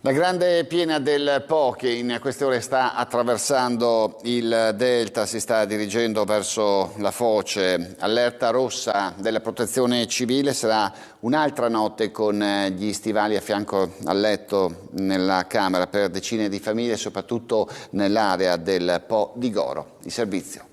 La grande piena del Po che in queste ore sta attraversando il Delta si sta dirigendo verso la foce. Allerta rossa della Protezione Civile, sarà un'altra notte con gli stivali a fianco al letto nella camera per decine di famiglie, soprattutto nell'area del Po di Goro. Il servizio.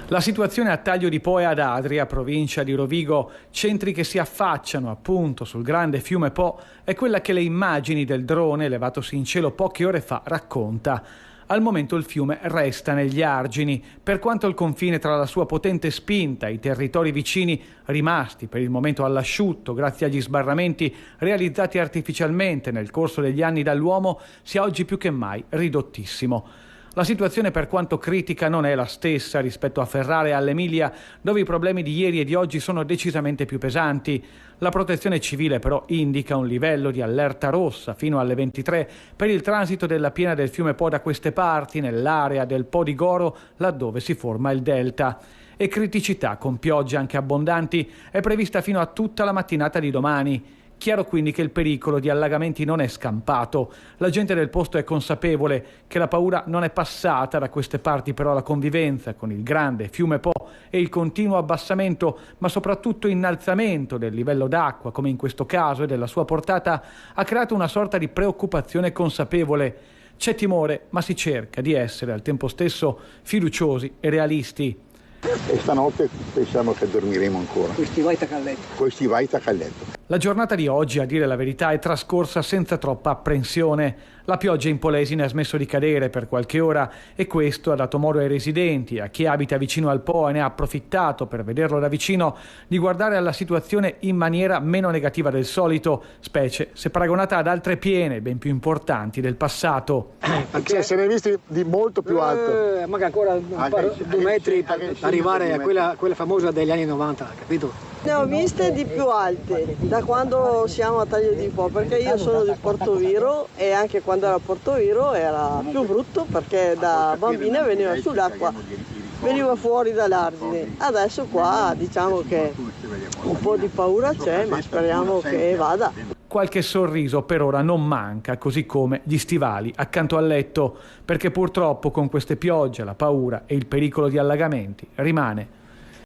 La situazione a Taglio di Po e ad Adria, provincia di Rovigo, centri che si affacciano appunto sul grande fiume Po, è quella che le immagini del drone levatosi in cielo poche ore fa racconta. Al momento il fiume resta negli argini, per quanto il confine tra la sua potente spinta e i territori vicini, rimasti per il momento all'asciutto grazie agli sbarramenti realizzati artificialmente nel corso degli anni dall'uomo, sia oggi più che mai ridottissimo. La situazione, per quanto critica, non è la stessa rispetto a Ferrara e all'Emilia, dove i problemi di ieri e di oggi sono decisamente più pesanti. La Protezione Civile però indica un livello di allerta rossa fino alle 23 per il transito della piena del fiume Po da queste parti, nell'area del Po di Goro, laddove si forma il delta. E criticità con piogge anche abbondanti è prevista fino a tutta la mattinata di domani. Chiaro quindi che il pericolo di allagamenti non è scampato. La gente del posto è consapevole che la paura non è passata da queste parti, però la convivenza con il grande fiume Po e il continuo abbassamento, ma soprattutto innalzamento del livello d'acqua, come in questo caso, e della sua portata, ha creato una sorta di preoccupazione consapevole. C'è timore, ma si cerca di essere al tempo stesso fiduciosi e realisti. E stanotte pensiamo che dormiremo ancora. Questi vai a letto. Questi vai a letto. La giornata di oggi, a dire la verità, è trascorsa senza troppa apprensione. La pioggia in Polesine ha smesso di cadere per qualche ora e questo ha dato modo ai residenti, a chi abita vicino al Po e ne ha approfittato per vederlo da vicino, di guardare alla situazione in maniera meno negativa del solito, specie se paragonata ad altre piene ben più importanti del passato. Perché se ne è visti di molto più alto. Magari ancora 2 metri per arrivare a quella famosa degli anni 90, capito? Ne ho viste di più alte da quando siamo a Taglio di Po, perché io sono di Portoviro e anche quando era a Portoviro era più brutto perché da bambina veniva sull'acqua, veniva fuori dall'argine. Adesso qua diciamo che un po' di paura c'è, ma speriamo che vada. Qualche sorriso per ora non manca, così come gli stivali accanto al letto, perché purtroppo con queste piogge la paura e il pericolo di allagamenti rimane.